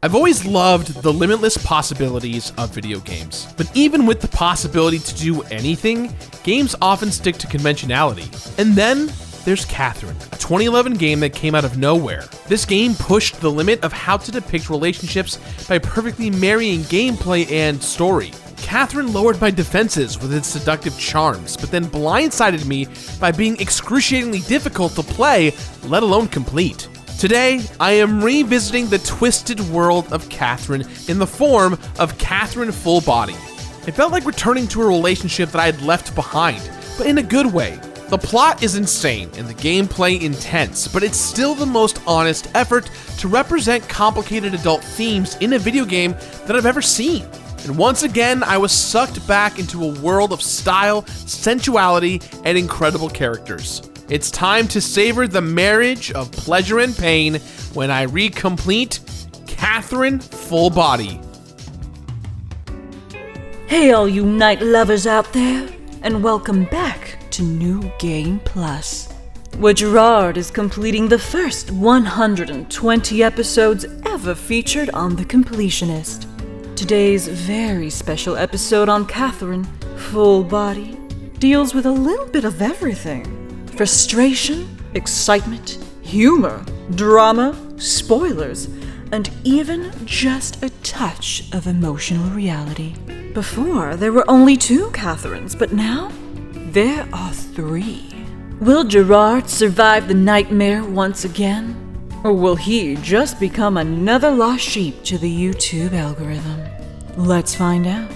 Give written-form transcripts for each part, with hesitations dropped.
I've always loved the limitless possibilities of video games, but even with the possibility to do anything, games often stick to conventionality. And then there's Catherine, a 2011 game that came out of nowhere. This game pushed the limit of how to depict relationships by perfectly marrying gameplay and story. Catherine lowered my defenses with its seductive charms, but then blindsided me by being excruciatingly difficult to play, let alone complete. Today, I am revisiting the twisted world of Catherine in the form of Catherine Full Body. It felt like returning to a relationship that I had left behind, but in a good way. The plot is insane and the gameplay intense, but it's still the most honest effort to represent complicated adult themes in a video game that I've ever seen. And once again, I was sucked back into a world of style, sensuality, and incredible characters. It's time to savor the marriage of pleasure and pain when I recomplete Catherine Full Body. Hey all you night lovers out there, and welcome back to New Game Plus, where Gerard is completing the first 120 episodes ever featured on The Completionist. Today's very special episode on Catherine Full Body deals with a little bit of everything. Frustration, excitement, humor, drama, spoilers, and even just a touch of emotional reality. Before, there were only 2 Catherines, but now there are 3. Will Gerard survive the nightmare once again? Or will he just become another lost sheep to the YouTube algorithm? Let's find out.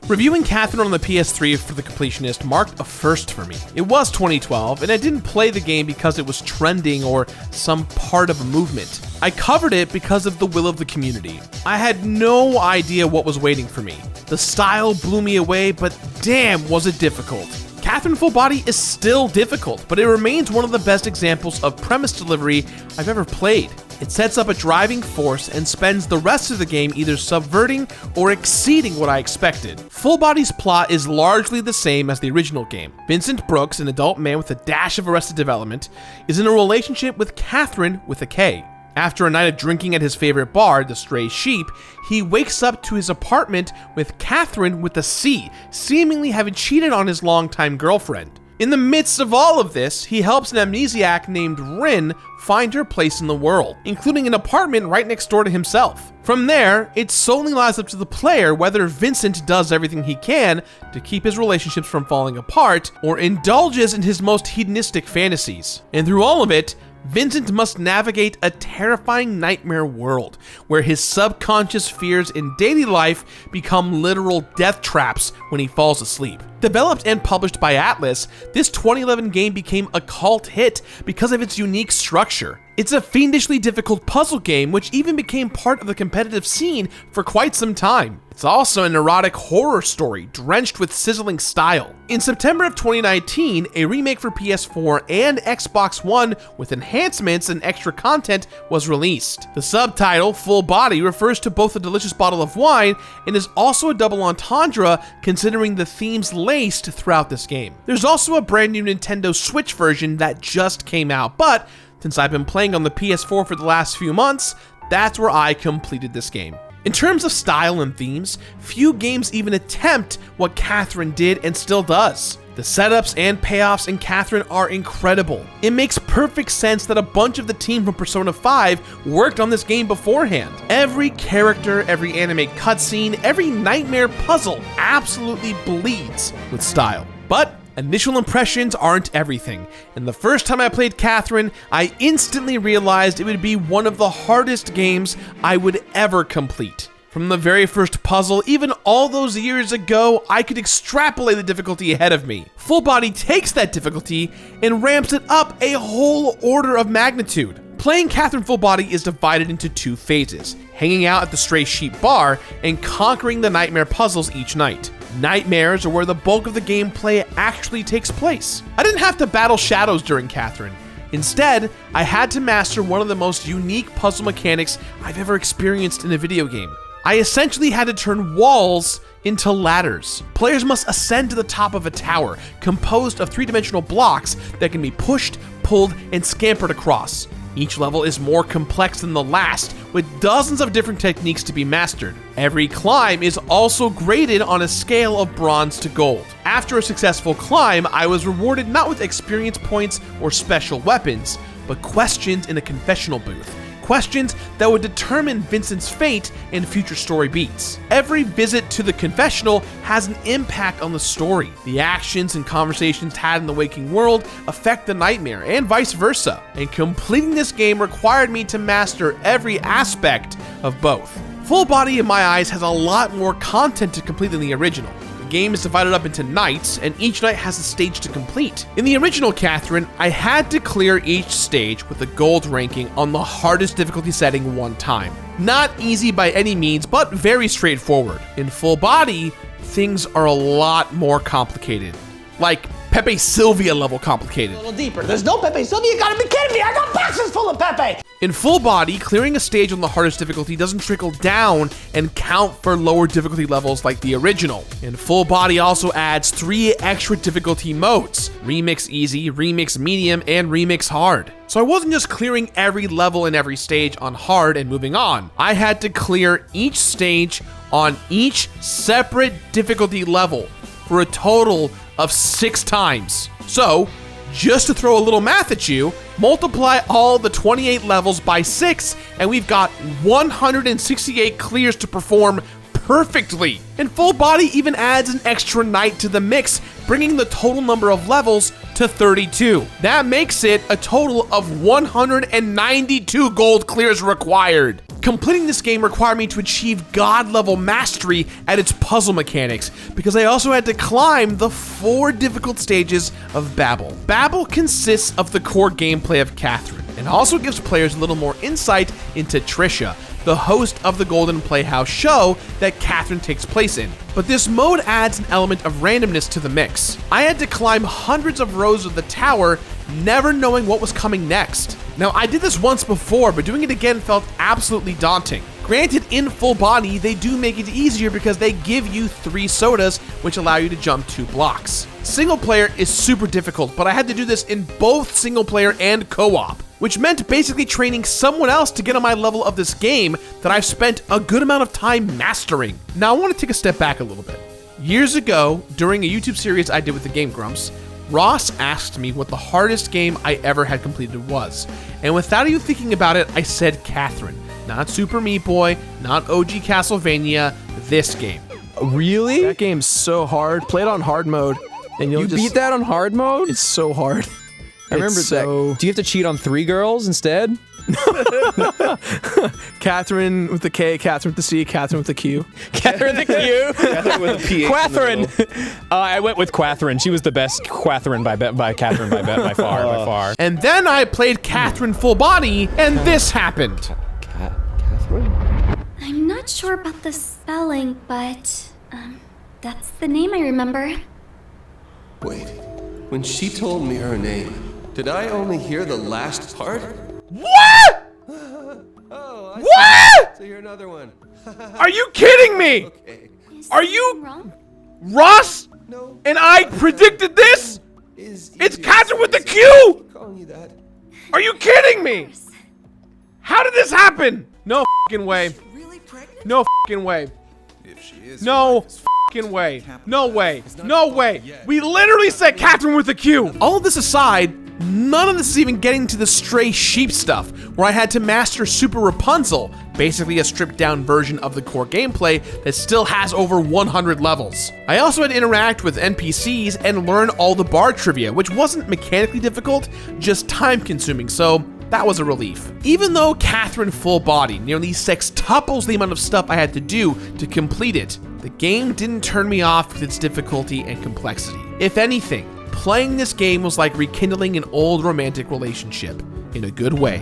Reviewing Catherine on the PS3 for The Completionist marked a first for me. It was 2012, and I didn't play the game because it was trending or some part of a movement. I covered it because of the will of the community. I had no idea what was waiting for me. The style blew me away, but damn was it difficult. Catherine Full Body is still difficult, but it remains one of the best examples of premise delivery I've ever played. It sets up a driving force and spends the rest of the game either subverting or exceeding what I expected. Full Body's plot is largely the same as the original game. Vincent Brooks, an adult man with a dash of Arrested Development, is in a relationship with Catherine with a K. After a night of drinking at his favorite bar, the Stray Sheep, he wakes up to his apartment with Catherine with a C, seemingly having cheated on his longtime girlfriend. In the midst of all of this, he helps an amnesiac named Rin find her place in the world, including an apartment right next door to himself. From there, it solely lies up to the player whether Vincent does everything he can to keep his relationships from falling apart or indulges in his most hedonistic fantasies. And through all of it, Vincent must navigate a terrifying nightmare world where his subconscious fears in daily life become literal death traps when he falls asleep. Developed and published by Atlus, this 2011 game became a cult hit because of its unique structure. It's a fiendishly difficult puzzle game which even became part of the competitive scene for quite some time. It's also an erotic horror story drenched with sizzling style. In September of 2019, a remake for PS4 and Xbox One with enhancements and extra content was released. The subtitle, Full Body, refers to both a delicious bottle of wine and is also a double entendre considering the themes laced throughout this game. There's also a brand new Nintendo Switch version that just came out, but since I've been playing on the PS4 for the last few months, that's where I completed this game. In terms of style and themes, few games even attempt what Catherine did and still does. The setups and payoffs in Catherine are incredible. It makes perfect sense that a bunch of the team from Persona 5 worked on this game beforehand. Every character, every anime cutscene, every nightmare puzzle absolutely bleeds with style. But initial impressions aren't everything, and the first time I played Catherine, I instantly realized it would be one of the hardest games I would ever complete. From the very first puzzle, even all those years ago, I could extrapolate the difficulty ahead of me. Full Body takes that difficulty and ramps it up a whole order of magnitude. Playing Catherine Full Body is divided into 2 phases, hanging out at the Stray Sheep bar and conquering the nightmare puzzles each night. Nightmares are where the bulk of the gameplay actually takes place. I didn't have to battle shadows during Catherine. Instead, I had to master one of the most unique puzzle mechanics I've ever experienced in a video game. I essentially had to turn walls into ladders. Players must ascend to the top of a tower, composed of three-dimensional blocks that can be pushed, pulled, and scampered across. Each level is more complex than the last, with dozens of different techniques to be mastered. Every climb is also graded on a scale of bronze to gold. After a successful climb, I was rewarded not with experience points or special weapons, but questions in a confessional booth. Questions that would determine Vincent's fate in future story beats. Every visit to the confessional has an impact on the story. The actions and conversations had in the waking world affect the nightmare, and vice versa. And completing this game required me to master every aspect of both. Full Body, in my eyes, has a lot more content to complete than the original. The game is divided up into nights, and each night has a stage to complete. In the original Catherine, I had to clear each stage with a gold ranking on the hardest difficulty setting one time. Not easy by any means, but very straightforward. In Full Body, things are a lot more complicated. Like Pepe Sylvia level complicated. A little deeper. There's no Pepe Sylvia, you gotta be kidding me! I got boxes full of Pepe! In Full Body, clearing a stage on the hardest difficulty doesn't trickle down and count for lower difficulty levels like the original. And Full Body also adds 3 extra difficulty modes: Remix Easy, Remix Medium, and Remix Hard. So I wasn't just clearing every level and every stage on hard and moving on. I had to clear each stage on each separate difficulty level for a total of 6 times. So, just to throw a little math at you, multiply all the 28 levels by 6, and we've got 168 clears to perform perfectly. And Full Body even adds an extra night to the mix, bringing the total number of levels to 32. That makes it a total of 192 gold clears required. Completing this game required me to achieve god-level mastery at its puzzle mechanics, because I also had to climb the 4 difficult stages of Babel. Babel consists of the core gameplay of Catherine, and also gives players a little more insight into Trisha, the host of the Golden Playhouse show that Catherine takes place in. But this mode adds an element of randomness to the mix. I had to climb hundreds of rows of the tower, never knowing what was coming next. Now, I did this once before, but doing it again felt absolutely daunting. Granted, in Full Body, they do make it easier because they give you 3 sodas, which allow you to jump 2 blocks. Single player is super difficult, but I had to do this in both single player and co-op, which meant basically training someone else to get on my level of this game that I've spent a good amount of time mastering. Now, I want to take a step back a little bit. Years ago, during a YouTube series I did with the Game Grumps, Ross asked me what the hardest game I ever had completed was, and without even thinking about it, I said Catherine. Not Super Meat Boy, not OG Castlevania, this game. Really? That game's so hard. Play it on hard mode, and You beat that on hard mode? It's so hard. I remember that. Do you have to cheat on 3 girls instead? Catherine with the K, Catherine with the C, Catherine with the Q. Catherine the Q. Catherine with a PH. Quathrin. I went with Quathrin. She was the best Quathrin by Catherine by far. And then I played Catherine Full Body, and this happened. Catherine? I'm not sure about the spelling, but, that's the name I remember. Wait, when she told me her name, did I only hear the last part? What? Oh, What? So you're another one. Are you kidding me? Okay. Is Are something you- wrong? Ross? No. And I predicted this? It's It's Catherine with the Q? Calling you that. Are you kidding me? How did this happen? No fucking way. Really pregnant? No fucking way. If she is. No fucking way. No way. No way. We literally said Catherine with a Q. All of this aside, none of this is even getting to the stray sheep stuff, where I had to master Super Rapunzel, basically a stripped down version of the core gameplay that still has over 100 levels. I also had to interact with NPCs and learn all the bar trivia, which wasn't mechanically difficult, just time consuming, so that was a relief. Even though Catherine Full Body nearly sextuples the amount of stuff I had to do to complete it, the game didn't turn me off with its difficulty and complexity. If anything, playing this game was like rekindling an old romantic relationship in a good way.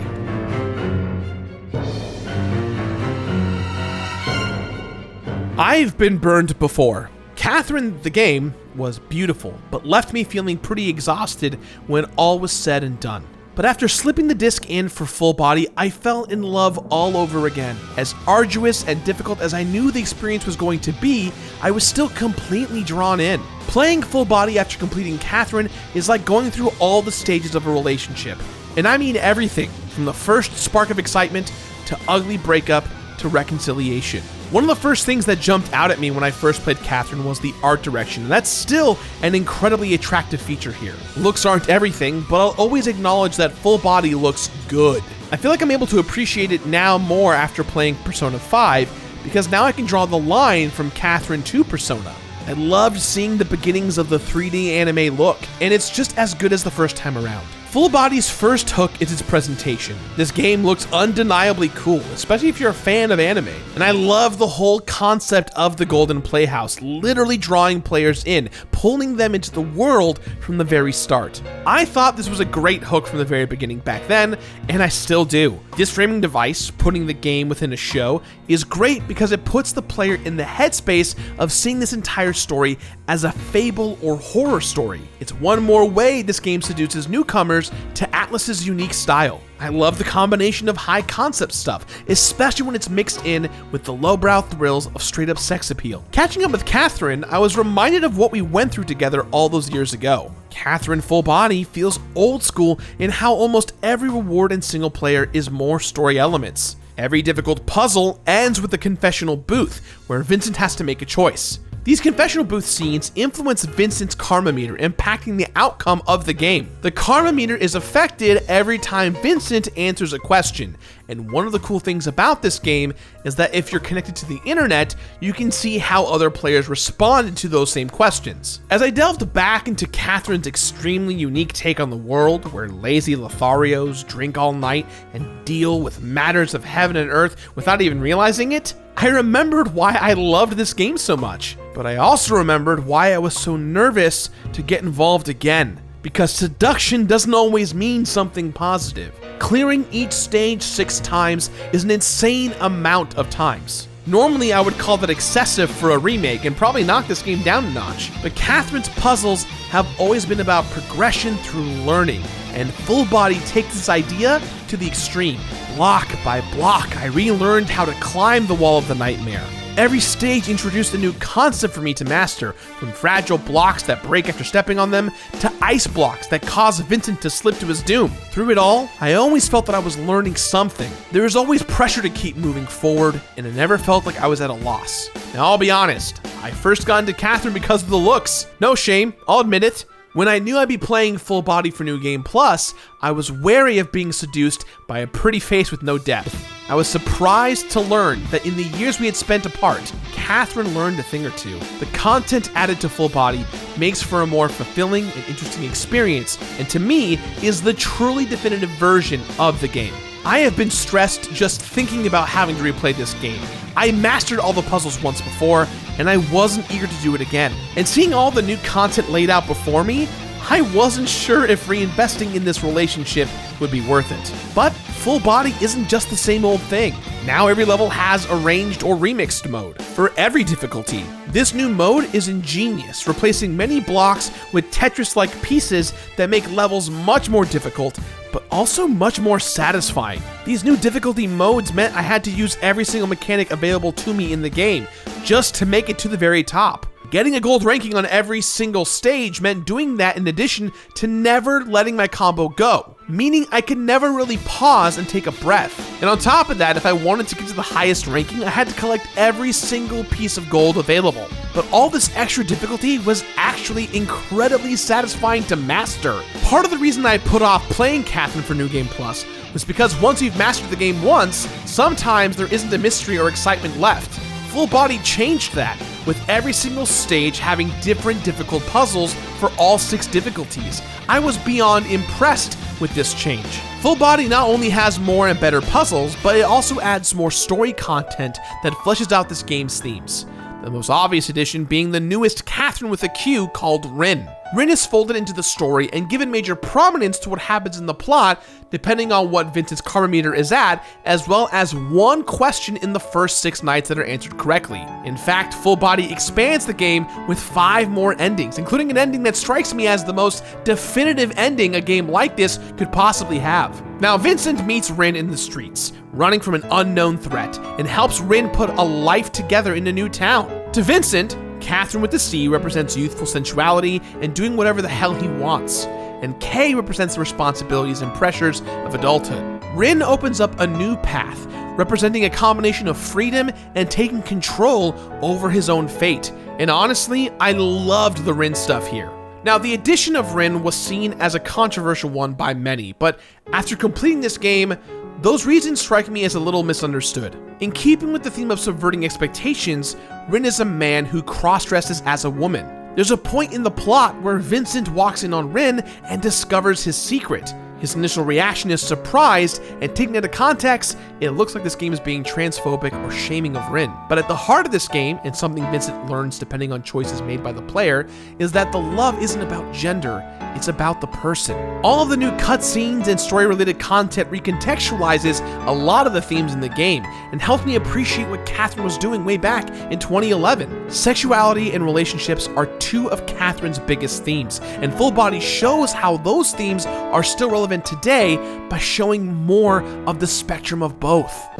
I've been burned before. Catherine, the game, was beautiful, but left me feeling pretty exhausted when all was said and done. But after slipping the disc in for Full Body, I fell in love all over again. As arduous and difficult as I knew the experience was going to be, I was still completely drawn in. Playing Full Body after completing Catherine is like going through all the stages of a relationship. And I mean everything, from the first spark of excitement, to ugly breakup, to reconciliation. One of the first things that jumped out at me when I first played Catherine was the art direction, and that's still an incredibly attractive feature here. Looks aren't everything, but I'll always acknowledge that Full Body looks good. I feel like I'm able to appreciate it now more after playing Persona 5, because now I can draw the line from Catherine to Persona. I loved seeing the beginnings of the 3D anime look, and it's just as good as the first time around. Full Body's first hook is its presentation. This game looks undeniably cool, especially if you're a fan of anime. And I love the whole concept of the Golden Playhouse, literally drawing players in, pulling them into the world from the very start. I thought this was a great hook from the very beginning back then, and I still do. This framing device, putting the game within a show, is great because it puts the player in the headspace of seeing this entire story as a fable or horror story. It's one more way this game seduces newcomers to Atlus's unique style. I love the combination of high concept stuff, especially when it's mixed in with the lowbrow thrills of straight up sex appeal. Catching up with Catherine, I was reminded of what we went through together all those years ago. Catherine Full Body feels old school in how almost every reward in single player is more story elements. Every difficult puzzle ends with the confessional booth, where Vincent has to make a choice. These confessional booth scenes influence Vincent's karma meter, impacting the outcome of the game. The karma meter is affected every time Vincent answers a question, and one of the cool things about this game is that if you're connected to the internet, you can see how other players responded to those same questions. As I delved back into Catherine's extremely unique take on the world, where lazy Lotharios drink all night and deal with matters of heaven and earth without even realizing it, I remembered why I loved this game so much, but I also remembered why I was so nervous to get involved again, because seduction doesn't always mean something positive. Clearing each stage 6 times is an insane amount of times. Normally I would call that excessive for a remake and probably knock this game down a notch, but Catherine's puzzles have always been about progression through learning, and Full Body takes this idea to the extreme. Block by block, I relearned how to climb the wall of the nightmare. Every stage introduced a new concept for me to master, from fragile blocks that break after stepping on them, to ice blocks that cause Vincent to slip to his doom. Through it all, I always felt that I was learning something. There was always pressure to keep moving forward, and I never felt like I was at a loss. Now I'll be honest, I first got into Catherine because of the looks. No shame, I'll admit it. When I knew I'd be playing Full Body for New Game Plus, I was wary of being seduced by a pretty face with no depth. I was surprised to learn that in the years we had spent apart, Catherine learned a thing or two. The content added to Full Body makes for a more fulfilling and interesting experience, and to me, is the truly definitive version of the game. I have been stressed just thinking about having to replay this game. I mastered all the puzzles once before, and I wasn't eager to do it again. And seeing all the new content laid out before me, I wasn't sure if reinvesting in this relationship would be worth it. But Full Body isn't just the same old thing. Now every level has arranged or remixed mode for every difficulty. This new mode is ingenious, replacing many blocks with Tetris-like pieces that make levels much more difficult, but also much more satisfying. These new difficulty modes meant I had to use every single mechanic available to me in the game, just to make it to the very top. Getting a gold ranking on every single stage meant doing that in addition to never letting my combo go, meaning I could never really pause and take a breath. And on top of that, if I wanted to get to the highest ranking, I had to collect every single piece of gold available. But all this extra difficulty was actually incredibly satisfying to master. Part of the reason I put off playing Catherine for New Game Plus was because once you've mastered the game once, sometimes there isn't a mystery or excitement left. Full Body changed that, with every single stage having different difficult puzzles for all 6 difficulties. I was beyond impressed with this change. Full Body not only has more and better puzzles, but it also adds more story content that fleshes out this game's themes. The most obvious addition being the newest cat Catherine with a Q called Rin. Rin is folded into the story and given major prominence to what happens in the plot, depending on what Vincent's karma meter is at, as well as one question in the first 6 nights that are answered correctly. In fact, Full Body expands the game with 5 more endings, including an ending that strikes me as the most definitive ending a game like this could possibly have. Now, Vincent meets Rin in the streets, running from an unknown threat, and helps Rin put a life together in a new town. To Vincent, Catherine with the C represents youthful sensuality and doing whatever the hell he wants, and K represents the responsibilities and pressures of adulthood. Rin opens up a new path, representing a combination of freedom and taking control over his own fate. And honestly, I loved the Rin stuff here. Now, the addition of Rin was seen as a controversial one by many, but after completing this game, those reasons strike me as a little misunderstood. In keeping with the theme of subverting expectations, Rin is a man who cross-dresses as a woman. There's a point in the plot where Vincent walks in on Rin and discovers his secret. His initial reaction is surprised, and taken into context, it looks like this game is being transphobic or shaming of Rin. But at the heart of this game, and something Vincent learns depending on choices made by the player, is that the love isn't about gender, it's about the person. All of the new cutscenes and story-related content recontextualizes a lot of the themes in the game, and helps me appreciate what Catherine was doing way back in 2011. Sexuality and relationships are 2 of Catherine's biggest themes, and Full Body shows how those themes are still relevant today by showing more of the spectrum of both.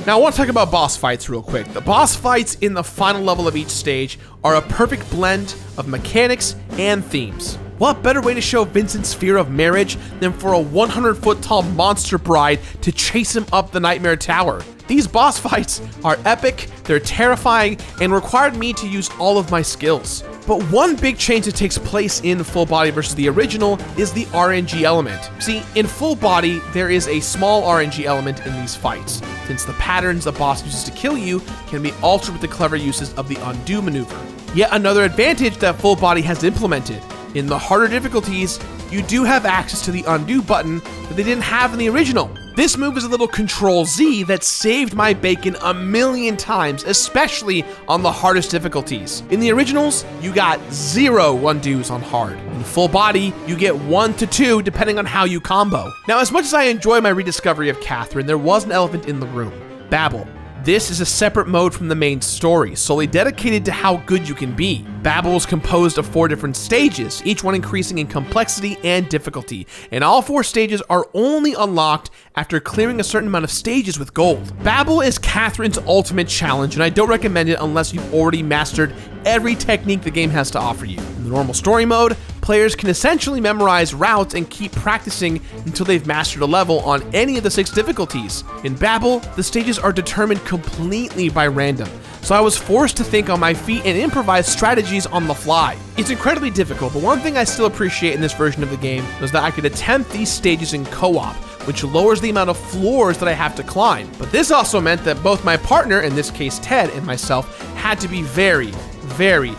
Now, I want to talk about boss fights real quick. The boss fights in the final level of each stage are a perfect blend of mechanics and themes. What better way to show Vincent's fear of marriage than for a 100-foot tall monster bride to chase him up the Nightmare Tower? These boss fights are epic, they're terrifying, and required me to use all of my skills. But one big change that takes place in Full Body versus the original is the RNG element. See, in Full Body, there is a small RNG element in these fights, since the patterns the boss uses to kill you can be altered with the clever uses of the undo maneuver. Yet another advantage that Full Body has implemented. In the harder difficulties, you do have access to the undo button that they didn't have in the original. This move is a little Control-Z that saved my bacon a million times, especially on the hardest difficulties. In the originals, you got 0 undos on hard. In Full Body, you get 1 to 2 depending on how you combo. Now, as much as I enjoy my rediscovery of Catherine, there was an elephant in the room: Babel. This is a separate mode from the main story, solely dedicated to how good you can be. Babel is composed of 4 different stages, each one increasing in complexity and difficulty, and all 4 stages are only unlocked after clearing a certain amount of stages with gold. Babel is Catherine's ultimate challenge, and I don't recommend it unless you've already mastered every technique the game has to offer you. In the normal story mode, players can essentially memorize routes and keep practicing until they've mastered a level on any of the 6 difficulties. In Babel, the stages are determined completely by random, so I was forced to think on my feet and improvise strategies on the fly. It's incredibly difficult, but one thing I still appreciate in this version of the game was that I could attempt these stages in co-op, which lowers the amount of floors that I have to climb. But this also meant that both my partner, in this case Ted, and myself had to be very, very,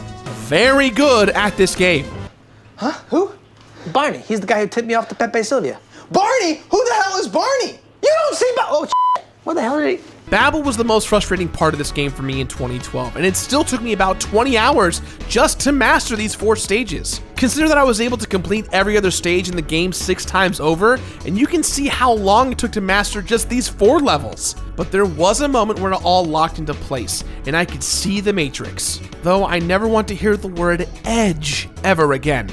very good at this game. Huh? Who? Barney. He's the guy who tipped me off to Pepe Sylvia. Barney? Who the hell is Barney? You don't see Oh, shit. What the hell did he... Babel was the most frustrating part of this game for me in 2012, and it still took me about 20 hours just to master these 4 stages. Consider that I was able to complete every other stage in the game 6 times over, and you can see how long it took to master just these 4 levels. But there was a moment where it all locked into place, and I could see the Matrix. Though I never want to hear the word edge ever again.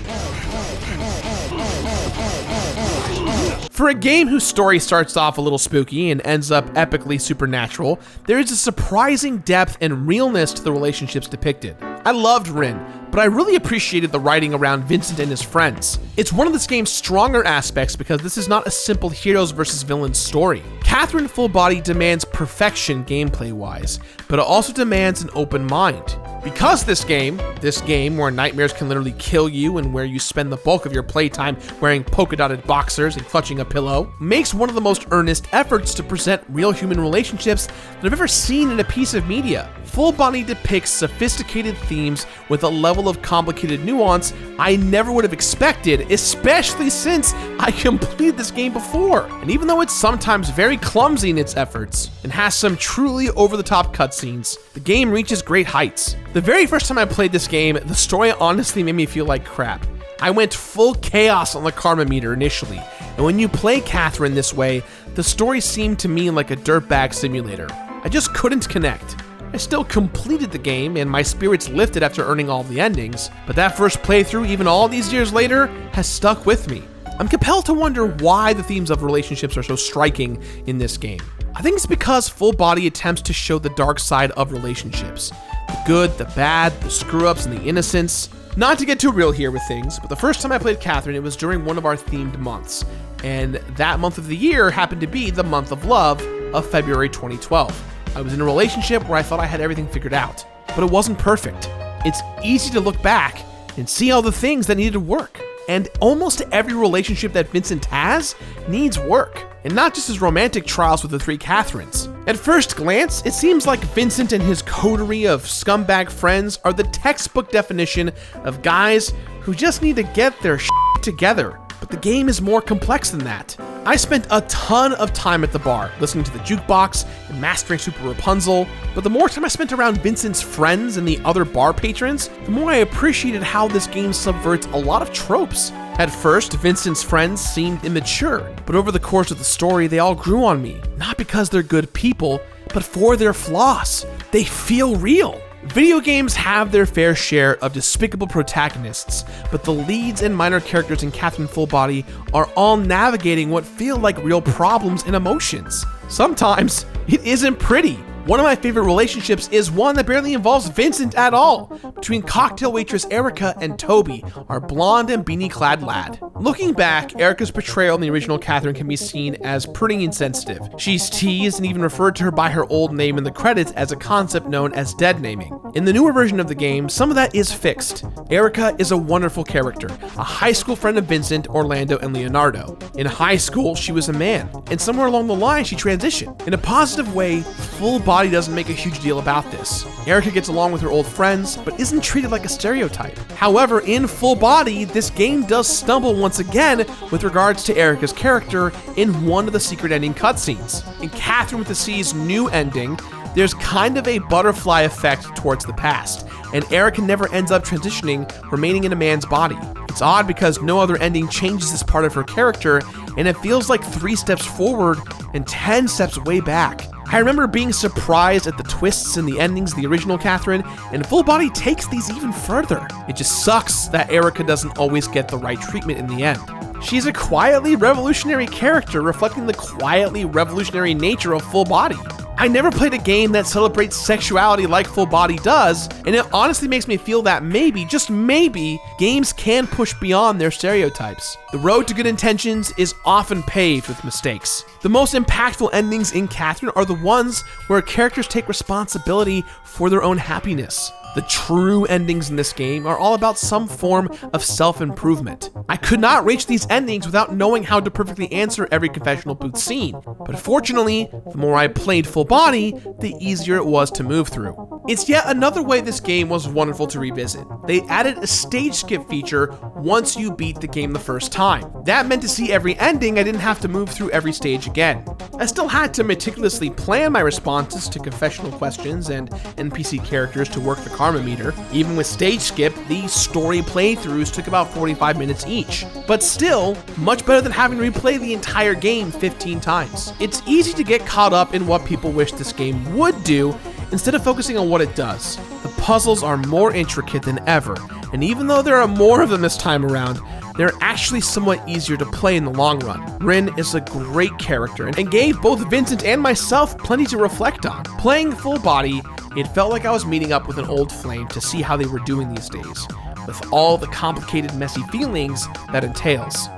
For a game whose story starts off a little spooky and ends up epically supernatural, there is a surprising depth and realness to the relationships depicted. I loved Rin, but I really appreciated the writing around Vincent and his friends. It's one of this game's stronger aspects because this is not a simple heroes versus villains story. Catherine Full Body demands perfection gameplay-wise, but it also demands an open mind. Because this game where nightmares can literally kill you and where you spend the bulk of your playtime wearing polka-dotted boxers and clutching a pillow, makes one of the most earnest efforts to present real human relationships that I've ever seen in a piece of media. Full Body depicts sophisticated themes with a level level of complicated nuance I never would have expected, especially since I completed this game before. And even though it's sometimes very clumsy in its efforts and has some truly over-the-top cutscenes, the game reaches great heights. The very first time I played this game, the story honestly made me feel like crap. I went full chaos on the karma meter initially, and when you play Catherine this way, the story seemed to me like a dirtbag simulator. I just couldn't connect. I still completed the game, and my spirits lifted after earning all the endings, but that first playthrough, even all these years later, has stuck with me. I'm compelled to wonder why the themes of relationships are so striking in this game. I think it's because Full Body attempts to show the dark side of relationships. The good, the bad, the screw-ups, and the innocence. Not to get too real here with things, but the first time I played Catherine, it was during one of our themed months, and that month of the year happened to be the month of love of February 2012. I was in a relationship where I thought I had everything figured out, but it wasn't perfect. It's easy to look back and see all the things that needed to work. And almost every relationship that Vincent has needs work, and not just his romantic trials with the three Catherines. At first glance, it seems like Vincent and his coterie of scumbag friends are the textbook definition of guys who just need to get their shit together. But the game is more complex than that. I spent a ton of time at the bar, listening to the jukebox and mastering Super Rapunzel, but the more time I spent around Vincent's friends and the other bar patrons, the more I appreciated how this game subverts a lot of tropes. At first, Vincent's friends seemed immature, but over the course of the story, they all grew on me, not because they're good people, but for their flaws. They feel real. Video games have their fair share of despicable protagonists, but the leads and minor characters in Catherine Full Body are all navigating what feel like real problems and emotions. Sometimes, it isn't pretty. One of my favorite relationships is one that barely involves Vincent at all, between cocktail waitress Erica and Toby, our blonde and beanie-clad lad. Looking back, Erica's portrayal in the original Catherine can be seen as pretty insensitive. She's teased and even referred to her by her old name in the credits as a concept known as dead naming. In the newer version of the game, some of that is fixed. Erica is a wonderful character, a high school friend of Vincent, Orlando, and Leonardo. In high school, she was a man, and somewhere along the line, she transitioned. In a positive way, Full Body doesn't make a huge deal about this. Erica gets along with her old friends, but isn't treated like a stereotype. However, in Full Body, this game does stumble once again with regards to Erica's character in one of the secret ending cutscenes. In Catherine with the C's new ending, there's kind of a butterfly effect towards the past, and Erica never ends up transitioning, remaining in a man's body. It's odd because no other ending changes this part of her character, and it feels like 3 steps forward and 10 steps way back. I remember being surprised at the twists in the endings of the original Catherine, and Full Body takes these even further. It just sucks that Erica doesn't always get the right treatment in the end. She's a quietly revolutionary character, reflecting the quietly revolutionary nature of Full Body. I never played a game that celebrates sexuality like Full Body does, and it honestly makes me feel that maybe, just maybe, games can push beyond their stereotypes. The road to good intentions is often paved with mistakes. The most impactful endings in Catherine are the ones where characters take responsibility for their own happiness. The true endings in this game are all about some form of self-improvement. I could not reach these endings without knowing how to perfectly answer every confessional booth scene, but fortunately, the more I played Full Body, the easier it was to move through. It's yet another way this game was wonderful to revisit. They added a stage skip feature once you beat the game the first time. That meant to see every ending, I didn't have to move through every stage again. I still had to meticulously plan my responses to confessional questions and NPC characters to work the karma meter. Even with stage skip, these story playthroughs took about 45 minutes each. But still, much better than having to replay the entire game 15 times. It's easy to get caught up in what people wish this game would do instead of focusing on what it does. The puzzles are more intricate than ever, and even though there are more of them this time around, they're actually somewhat easier to play in the long run. Rin is a great character and gave both Vincent and myself plenty to reflect on. Playing Full Body, it felt like I was meeting up with an old flame to see how they were doing these days, with all the complicated, messy feelings that entails.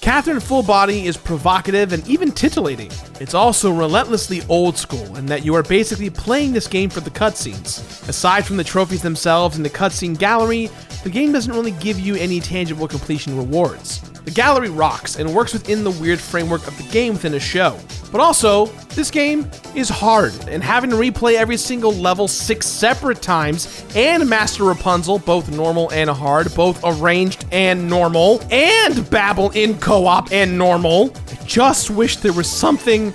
Catherine Full Body is provocative and even titillating. It's also relentlessly old school in that you are basically playing this game for the cutscenes. Aside from the trophies themselves and the cutscene gallery, the game doesn't really give you any tangible completion rewards. The gallery rocks and works within the weird framework of the game within a show. But also, This game is hard, and having to replay every single level 6 separate times, and master Rapunzel, both normal and hard, both arranged and normal, and babble in co-op and normal. I just wish there was something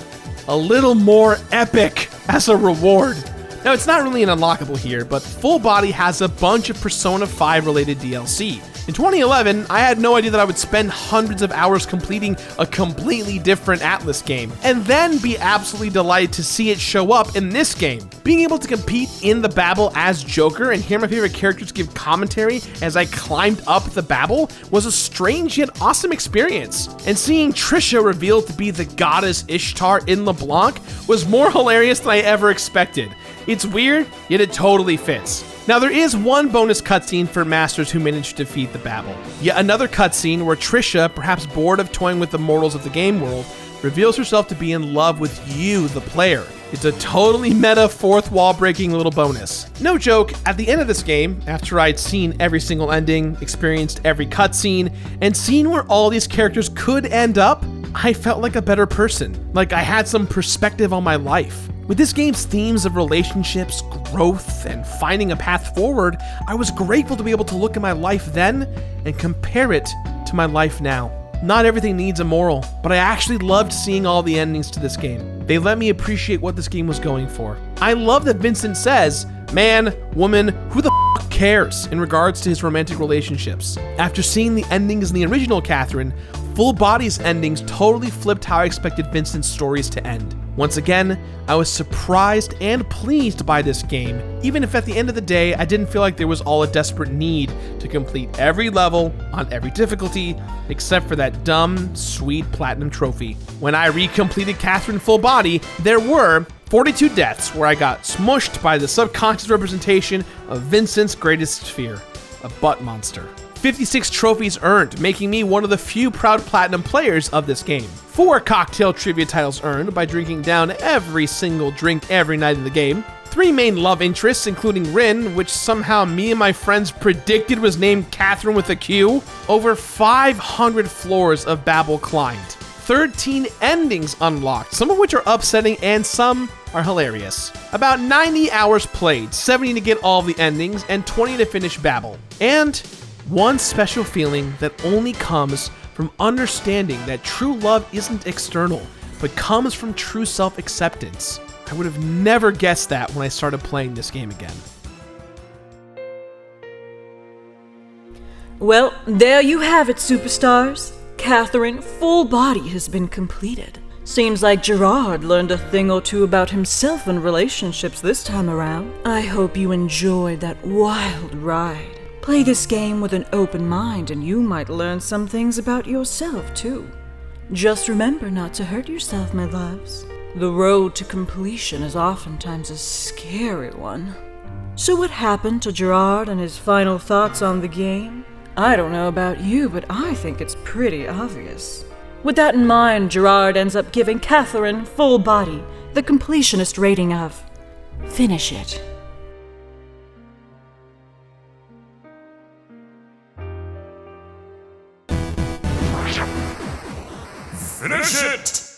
a little more epic as a reward. Now, it's not really an unlockable here, but Full Body has a bunch of Persona 5 related DLC. In 2011, I had no idea that I would spend hundreds of hours completing a completely different Atlus game, and then be absolutely delighted to see it show up in this game. Being able to compete in the Babel as Joker and hear my favorite characters give commentary as I climbed up the Babel was a strange yet awesome experience. And seeing Trisha revealed to be the goddess Ishtar in LeBlanc was more hilarious than I ever expected. It's weird, yet it totally fits. Now, there is one bonus cutscene for masters who managed to defeat the Babel. Yet another cutscene where Trisha, perhaps bored of toying with the mortals of the game world, reveals herself to be in love with you, the player. It's a totally meta, fourth wall breaking little bonus. No joke, at the end of this game, after I'd seen every single ending, experienced every cutscene, and seen where all these characters could end up, I felt like a better person, like I had some perspective on my life. With this game's themes of relationships, growth, and finding a path forward, I was grateful to be able to look at my life then and compare it to my life now. Not everything needs a moral, but I actually loved seeing all the endings to this game. They let me appreciate what this game was going for. I love that Vincent says, man, woman, who the f*** cares in regards to his romantic relationships. After seeing the endings in the original Catherine, Full Body's endings totally flipped how I expected Vincent's stories to end. Once again, I was surprised and pleased by this game, even if at the end of the day, I didn't feel like there was all a desperate need to complete every level on every difficulty, except for that dumb, sweet platinum trophy. When I recompleted Catherine Full Body, there were 42 deaths where I got smushed by the subconscious representation of Vincent's greatest fear, a butt monster. 56 trophies earned, making me one of the few proud platinum players of this game. 4 cocktail trivia titles earned by drinking down every single drink every night in the game. 3 main love interests, including Rin, which somehow me and my friends predicted was named Catherine with a Q. Over 500 floors of Babel climbed. 13 endings unlocked, some of which are upsetting and some are hilarious. About 90 hours played, 70 to get all the endings, and 20 to finish Babel. And one special feeling that only comes from understanding that true love isn't external, but comes from true self-acceptance. I would have never guessed that when I started playing this game again. Well, there you have it, superstars. Catherine Full Body has been completed. Seems like Gerard learned a thing or two about himself and relationships this time around. I hope you enjoyed that wild ride. Play this game with an open mind and you might learn some things about yourself too. Just remember not to hurt yourself, my loves. The road to completion is oftentimes a scary one. So what happened to Gerard and his final thoughts on the game? I don't know about you, but I think it's pretty obvious. With that in mind, Gerard ends up giving Catherine Full Body the completionist rating of finish it. Finish it!